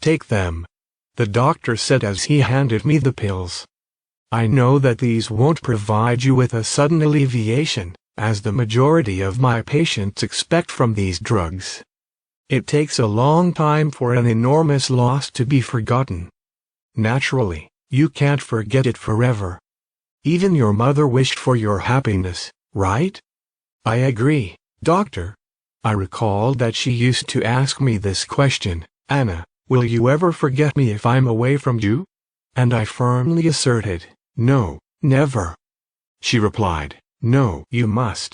take them," the doctor said as he handed me the pills. "I know that these won't provide you with a sudden alleviation, as the majority of my patients expect from these drugs. It takes a long time for an enormous loss to be forgotten. Naturally, you can't forget it forever. Even your mother wished for your happiness, right?" "I agree, doctor." I recalled that she used to ask me this question, "Anna, will you ever forget me if I'm away from you?" And I firmly asserted, "No, never." She replied, "No, you must.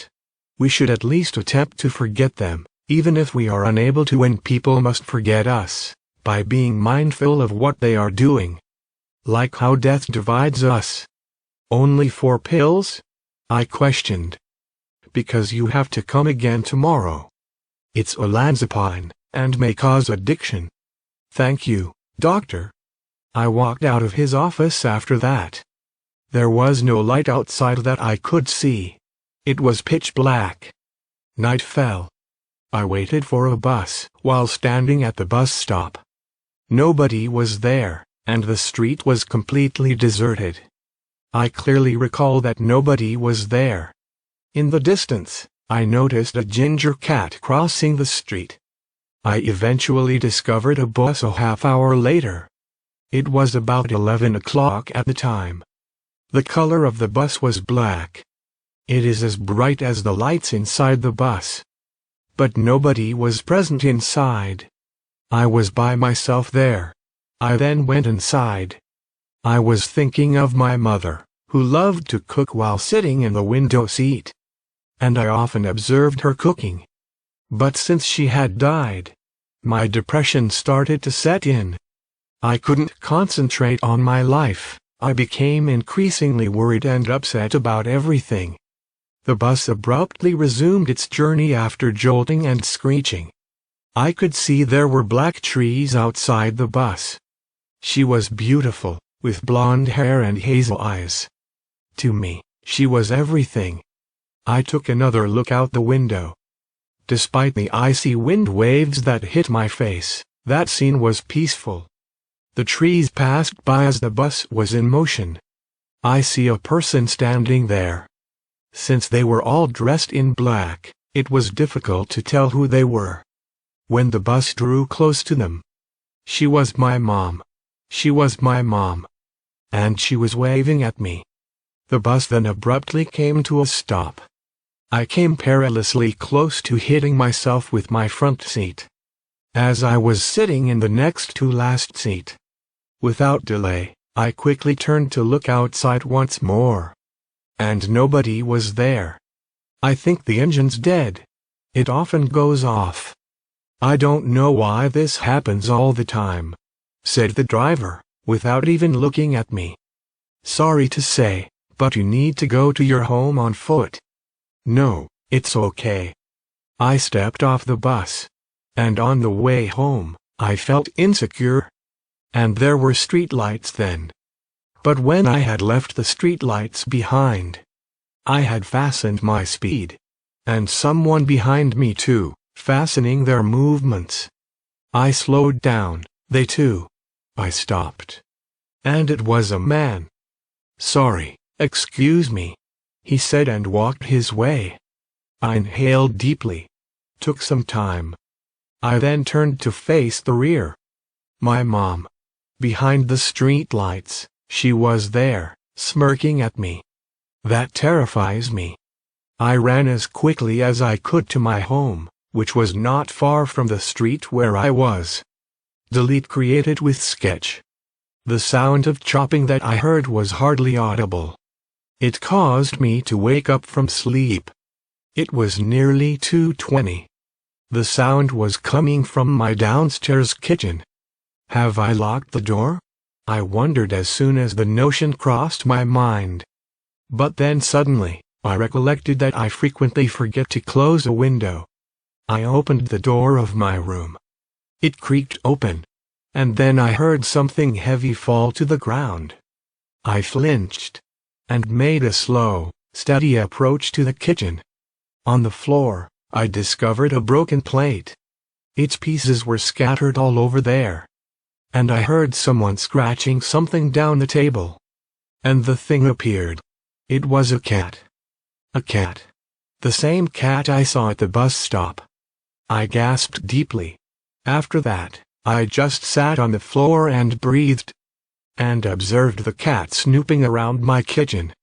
We should at least attempt to forget them, even if we are unable to, when people must forget us, by being mindful of what they are doing. Like how death divides us." "Only 4 pills?" I questioned. "Because you have to come again tomorrow. It's olanzapine, and may cause addiction." "Thank you, doctor." I walked out of his office after that. There was no light outside that I could see. It was pitch black. Night fell. I waited for a bus while standing at the bus stop. Nobody was there, and the street was completely deserted. I clearly recall that nobody was there. In the distance, I noticed a ginger cat crossing the street. I eventually discovered a bus a half hour later. It was about 11 o'clock at the time. The color of the bus was black. It is as bright as the lights inside the bus. But nobody was present inside. I was by myself there. I then went inside. I was thinking of my mother, who loved to cook while sitting in the window seat. And I often observed her cooking. But since she had died, my depression started to set in. I couldn't concentrate on my life. I became increasingly worried and upset about everything. The bus abruptly resumed its journey after jolting and screeching. I could see there were black trees outside the bus. She was beautiful, with blonde hair and hazel eyes. To me, she was everything. I took another look out the window. Despite the icy wind waves that hit my face, that scene was peaceful. The trees passed by as the bus was in motion. I see a person standing there. Since they were all dressed in black, it was difficult to tell who they were. When the bus drew close to them, she was my mom. She was my mom. And she was waving at me. The bus then abruptly came to a stop. I came perilously close to hitting myself with my front seat. As I was sitting in the next to last seat. Without delay, I quickly turned to look outside once more. And nobody was there. "I think the engine's dead. It often goes off." "I don't know why this happens all the time," said the driver, without even looking at me. "Sorry to say, but you need to go to your home on foot." "No, it's okay." I stepped off the bus. And on the way home, I felt insecure. And there were streetlights then. But when I had left the streetlights behind, I had fastened my speed. And someone behind me too, fastening their movements. I slowed down, they too. I stopped. And it was a man. "Sorry, excuse me," he said and walked his way. I inhaled deeply. Took some time. I then turned to face the rear. My mom. Behind the streetlights, she was there, smirking at me. That terrifies me. I ran as quickly as I could to my home, which was not far from the street where I was. Delete created with Sketch. The sound of chopping that I heard was hardly audible. It caused me to wake up from sleep. It was nearly 2:20. The sound was coming from my downstairs kitchen. Have I locked the door? I wondered as soon as the notion crossed my mind. But then suddenly, I recollected that I frequently forget to close a window. I opened the door of my room. It creaked open. And then I heard something heavy fall to the ground. I flinched. And made a slow, steady approach to the kitchen. On the floor, I discovered a broken plate. Its pieces were scattered all over there. and I heard someone scratching something down the table. And the thing appeared. It was a cat. A cat. The same cat I saw at the bus stop. I gasped deeply. After that, I just sat on the floor and breathed, and observed the cat snooping around my kitchen.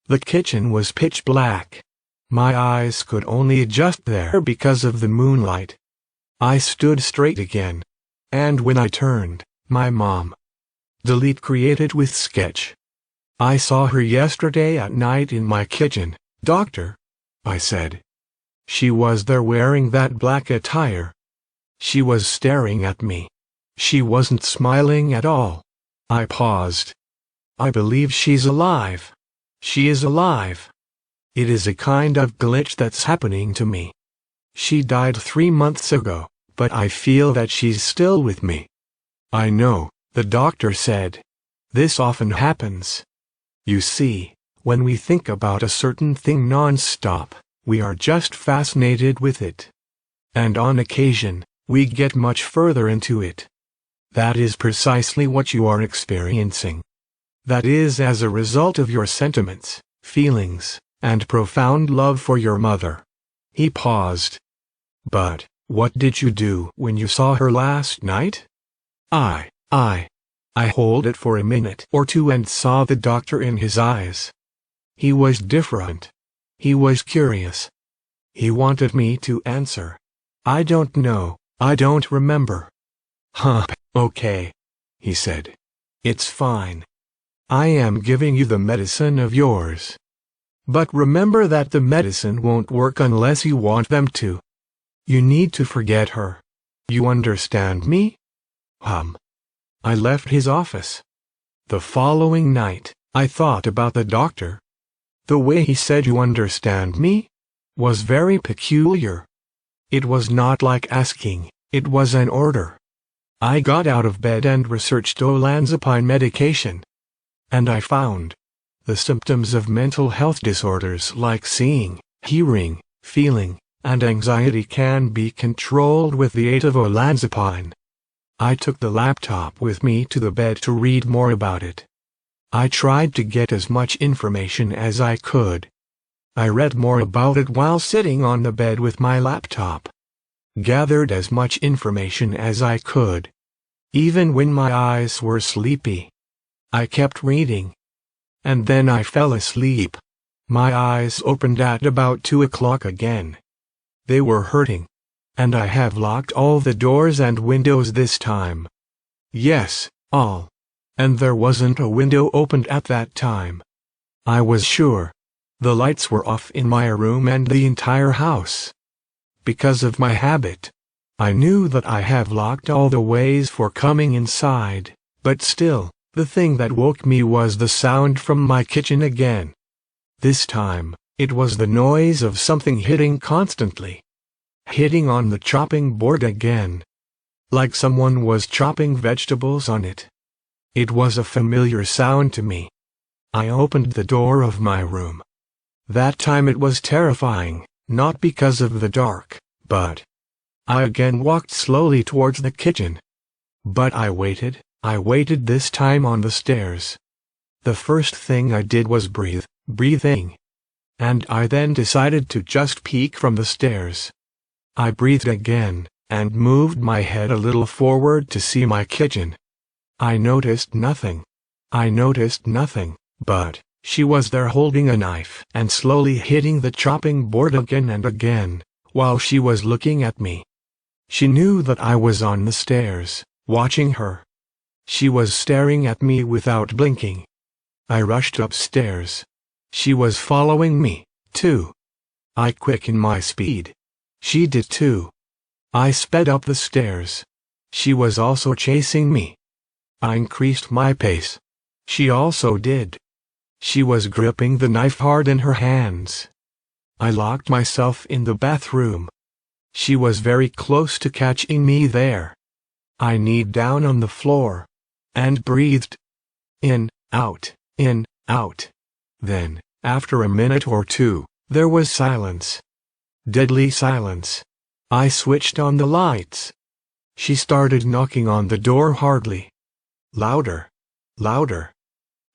The kitchen was pitch black. My eyes could only adjust there because of the moonlight. I stood straight again. And when I turned, my mom. Delete created with sketch. I saw her yesterday at night in my kitchen. "Doctor," I said. She was there wearing that black attire. She was staring at me. She wasn't smiling at all. I paused. I believe she's alive. She is alive. It is a kind of glitch that's happening to me. She died 3 months ago, but I feel that she's still with me. I know, the doctor said. This often happens. You see, when we think about a certain thing non-stop, we are just fascinated with it. And on occasion, we get much further into it. That is precisely what you are experiencing. That is as a result of your sentiments, feelings, and profound love for your mother. He paused. But, what did you do when you saw her last night? I hold it for a minute or two and saw the doctor in his eyes. He was different. He was curious. He wanted me to answer. I don't know, I don't remember. Okay, he said. It's fine. I am giving you the medicine of yours. But remember that the medicine won't work unless you want them to. You need to forget her. You understand me? I left his office. The following night, I thought about the doctor. The way he said "you understand me" was very peculiar. It was not like asking, it was an order. I got out of bed and researched olanzapine medication. And I found the symptoms of mental health disorders like seeing, hearing, feeling, and anxiety can be controlled with the aid of olanzapine. I took the laptop with me to the bed to read more about it. I tried to get as much information as I could. I read more about it while sitting on the bed with my laptop. Gathered as much information as I could. Even when my eyes were sleepy. I kept reading. And then I fell asleep. My eyes opened at about 2 o'clock again. They were hurting. And I have locked all the doors and windows this time. Yes, all. And there wasn't a window opened at that time. I was sure. The lights were off in my room and the entire house. Because of my habit. I knew that I have locked all the ways for coming inside, but still, the thing that woke me was the sound from my kitchen again. This time, it was the noise of something hitting constantly. Hitting on the chopping board again. Like someone was chopping vegetables on it. It was a familiar sound to me. I opened the door of my room. That time it was terrifying, not because of the dark, but I again walked slowly towards the kitchen. But I waited this time on the stairs. The first thing I did was breathing. And I then decided to just peek from the stairs. I breathed again, and moved my head a little forward to see my kitchen. I noticed nothing, but she was there holding a knife and slowly hitting the chopping board again and again, while she was looking at me. She knew that I was on the stairs, watching her. She was staring at me without blinking. I rushed upstairs. She was following me, too. I quickened my speed. She did too. I sped up the stairs. She was also chasing me. I increased my pace. She also did. She was gripping the knife hard in her hands. I locked myself in the bathroom. She was very close to catching me there. I kneed down on the floor and breathed. In, out, in, out. Then, after a minute or two, there was silence. Deadly silence. I switched on the lights. She started knocking on the door hardly. Louder. Louder.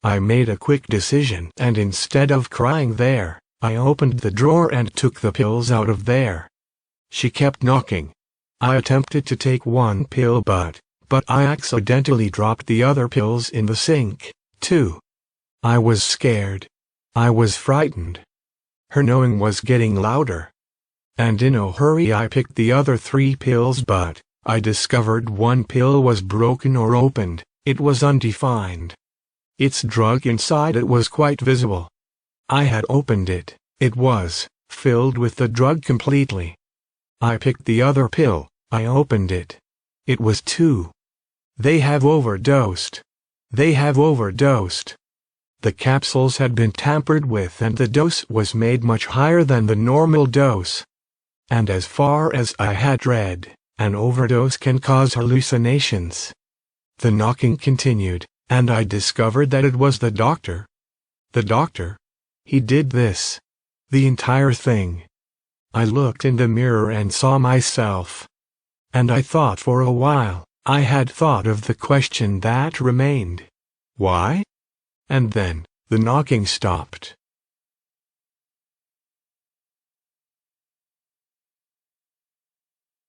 I made a quick decision, and instead of crying there, I opened the drawer and took the pills out of there. She kept knocking. I attempted to take one pill but I accidentally dropped the other pills in the sink, too. I was scared. I was frightened. Her knowing was getting louder. And in a hurry I picked the other 3 pills, but I discovered one pill was broken or opened. It was undefined. Its drug inside it was quite visible. I had opened it. It was filled with the drug completely. I picked the other pill. I opened it. It was 2. They have overdosed. They have overdosed. The capsules had been tampered with and the dose was made much higher than the normal dose. And as far as I had read, an overdose can cause hallucinations. The knocking continued, and I discovered that it was the doctor. The doctor. He did this. The entire thing. I looked in the mirror and saw myself. And I thought for a while. I had thought of the question that remained. Why? And then, the knocking stopped.